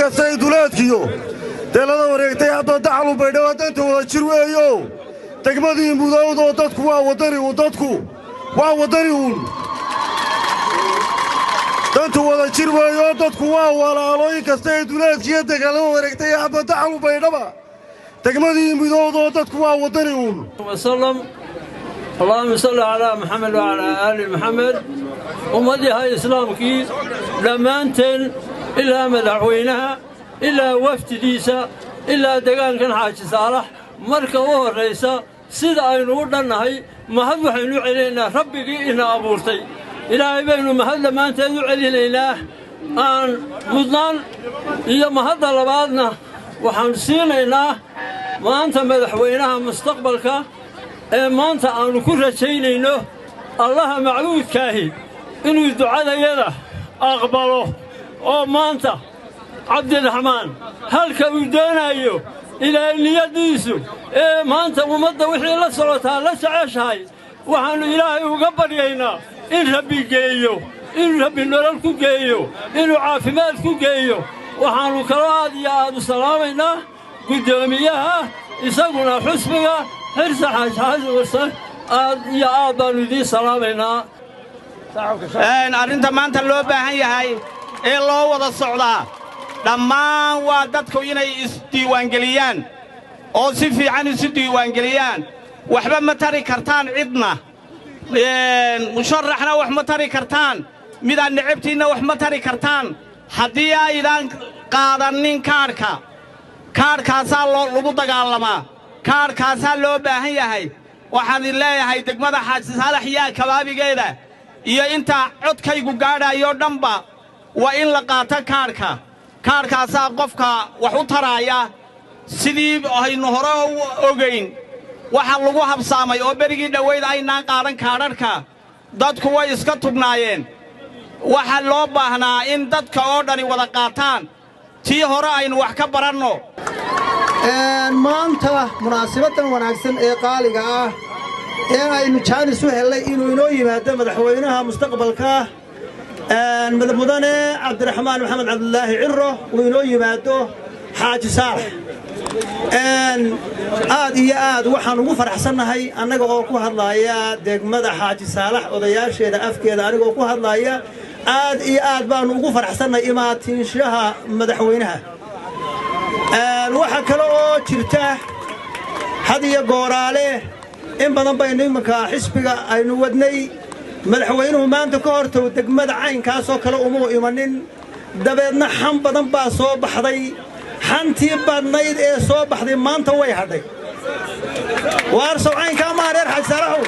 inkastay duleedkiyo deelada wareegtay haddoo dacalu baydhabo danta wada jir weeyo degmadii mudowdoo dadku waa waddani uun dantu wada jir weeyo dadku waa walaalo inkastay duleedkiyo deelada wareegtay haddoo dacalu baydhaba degmadii mudowdoo dadku waa waddani uun اللهم صل على محمد وعلى آل محمد ومدي هاي إسلامكي لما أنتن إلا مدعوينها إلا وفد ديسا إلا دقان كان حاج صالح مركبه الرئيسة سيد أينور لنهي مهد وحينو علينا ربك إنا أبورتي إلهي بينو مهد لما أنتن علينا إله أن مضنان إيا مهد لبعضنا وحنسين إله ما أنت مدعوينها مستقبلك maanta aanu ku rajaynayno allaha macbuudkaahi inuu ducadayada aqbalo oo maanta cabdiraxmaan halka uu doonayo ilaahay niyadiisu maanta ummadda wixii la socotaa la jeceshahay waxaannu ilaahay uga baryaynaa in rabbi geeyo inuu rabbi nolol ku geeyo inuu caafimaad ku geeyo waxaannu kaloo aad iyo aad u salaamaynaa guddoomiyaha isaguna xusbiga حرص حاج وصل يا أبا ندي سلامنا. أنت ما أنت اللي بهاي هاي الله وضع الصعداء لما وادتكو ينا استيوانجليان أو سفي عن استيوانجليان وحبا متاري كرتان عدنا مشرحنا وحمتاري كرتان ميدان نعبتينا وحمتاري كرتان حديا إذا قادرنين كاركا سالو لبوطة قالما kaarkaasaa loo baahan yahay waxaan leeyahay degmada xaaji saalax yaa kabaabigeeda iyo inta codkaygu gaadhayo dhanba waa in la qaato kaarkaasaa qofka wax u taraaya sidii aynu hore u ogayn waxa lagu habsaamay oo berigii dhoweyd aynaan qaadan kaadharka dadku way iska tubnaayeen waxa loo baahnaa in dadka oo dhani wada qaataan tii hore aynu wax ka baranno maanta munaasabaddan wanaagsan ee qaaliga ah ee aynu jaanis u helay inuu inoo yimaado madaxweynaha mustaqbalka mudane cabdiraxmaan maxamed cabdulaahi cirro uu inoo yimaado xaaji saalax aad iyo aad waxaan ugu faraxsannahay annaga oo ku hadlaaya degmada xaaji saalax odayaasheeda afkeeda anigoo ku hadlaaya aad iyo aad baannu ugu faraxsannahay imaatiinshaha madaxweynaha waxa kale oo jirta had iyo gooraale in badan baynu imanka xisbiga aynu wadnay madaxweynuhu maanta ka hortow degmada caynkaasoo kale umuu imanin dabeedna xan badan baa soo baxday xantii badnayd ee soo baxday maanta way hadhay waarsow caynkaa maa reer xaaji saalaxow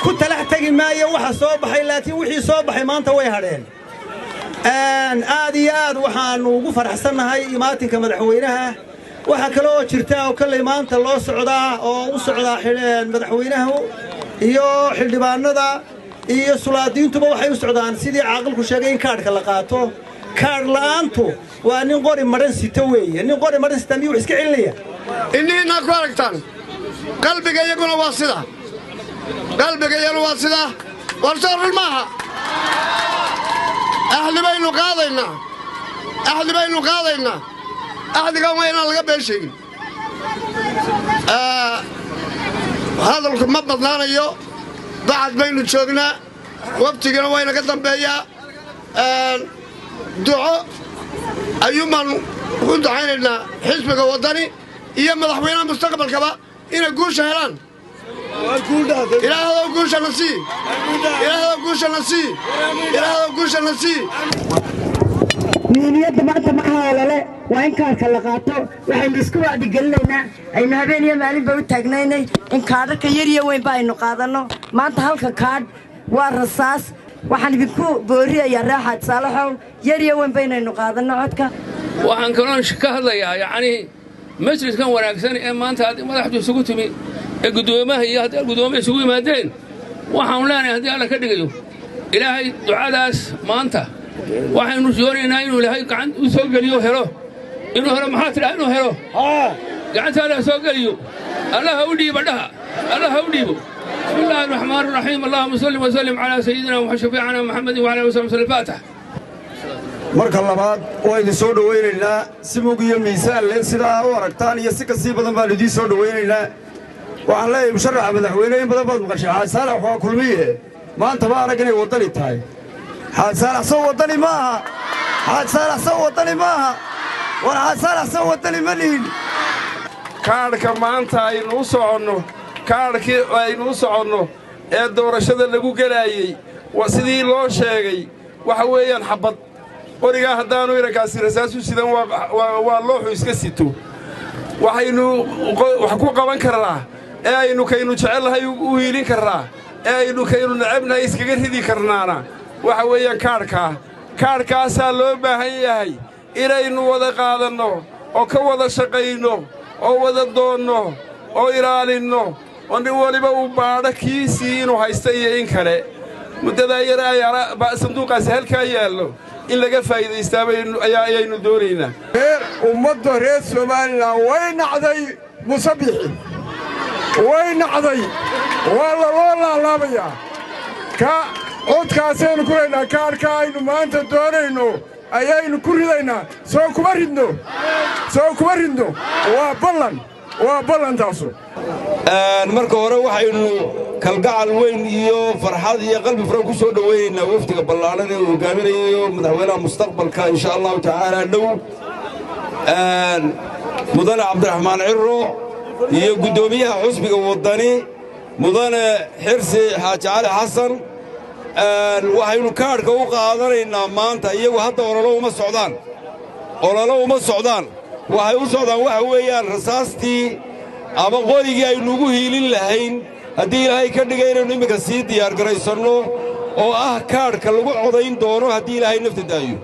ku talax tegi maayo waxa soo baxay laakiin wixii soo baxay maanta way hadheen aad iyo aad waxaannu ugu faraxsannahay imaatinka madaxweynaha waxa kale oo jirta oo kale maanta loo socdaa oo u socdaa madaxweynaha iyo xildhibaanada iyo sulaadiintuba waxay u socdaan sidii caaqilku sheegay in kaadhka la qaato kaadh la'aantu waa nin qori madhan sita weeye nin qori madhan sita miyuu iska celinaya inniina ku aragtaan qalbiga iyaguna waa sida qalbiga iyaguna waa sida warsoor maaha أهل بينو قاضينا أهل قومينا لقى بيشي هذا المبض لنا يو بعد بينو تشوقنا وابتقنا وين قدم بيا دعاء أيوما كنت عيننا حزبك وطني إيا مضحوينا مستقبل كبا إنا قول شهران إلى هذا قول شنسي مينيد ما تمحى ولا لا وإن كان كلاقاته وحين بيسكوا عدي قلنا إن هبين يا معلم بقول تجنيني إن كارك يريا وين باين قاضنا ما أنت هالك كارد والرصاص وحين بيكو بوريا يا راحة صالحهم يريا وين باين إنه قاضنا عدك وحن كلام شكاه يعني مجلس كان وناقصني ما أنت ما راح تسقطني القدومة هي هذه القدومة يسوي مادين وحاولنا هذه على كذا إلهي دعاء داس ما أنت واحد نشوري ناين ولا هاي قاعد يسوق اليو هرو إنه هرو محاط له إنه هرو قاعد هذا يسوق اليو الله هودي بدها الله هودي بسم الله الرحمن الرحيم اللهم صل وسلم على سيدنا وشفيعنا محمد وعلى آله وصحبه وسلم الفاتح marka labaad waa idin soo dhawaynaynaa si mug iyo miisaan leh sidaa u aragtaan iyo si kasii badan baan idiin soo dhawaynaynaa waxaan leeyahay musharaxa madaxweyne in badan baad maqashay xaaji saalax waa kulmiye maanta ma arag inay waddani tahay xaaji saalax soo waddani ma aha xaaji saalax soo waddani ma aha war xaaji saalax soo waddani ma lihin kaadhka maanta aynu u soconno kaadhkii aynu u soconno ee doorashada lagu gelaayey waa sidii loo sheegay waxa weeyaan xabad qorigaa haddaanu inankaasi rasaasu sidan waa looxu iska sito waxaynu wax ku qaban karnaa ee aynu kaynu jecellahay u hiilin karnaa ee aynu kaynu necabnahay iskaga ridi karnaana waxa weeyaan kaadhkaasaa loo baahan yahay inaynu wada qaadanno oo ka wada shaqayno oo wada doonno oo ilaalinno oo nin waliba uu baadho kiisii inuu haysta iyo in kale muddadaa yar ayaa sanduuqaasi halkaa yaallo in laga faa'iidaystaa ayaynu doonaynaa ummadda reer somalilan way nacday musabixi way nacday waa laloo laalaabayaa codkaasaynu ku raynaa kaadhka aynu maanta doonayno ayaynu ku ridaynaa soo kuma ridno waa ballantaasu marka hore waxaynu kalgacal weyn iyo farxad iyo qalbi furan ku soo dhawaynaynaa wafdiga ballaaran ee uu hogaaminayo madaxweynaha mustaqbalka insha allahu tacaala dhow mudane cabdiraxmaan cirro iyo guddoomiyaha xusbiga waddani mudane xirsi xaaji cali xasan waxaynu kaadhka u qaadanaynaa maanta iyagu hadda ololo uma socdaan waxay u socdaan waxa weeyaan rasaastii ama qorigii aynu ugu hiilin lahayn haddii ilaahay ka dhigay inaynu imminka sii diyaargaraysanno oo ah kaadhka lagu codayn doono haddii ilaahay nafta daayo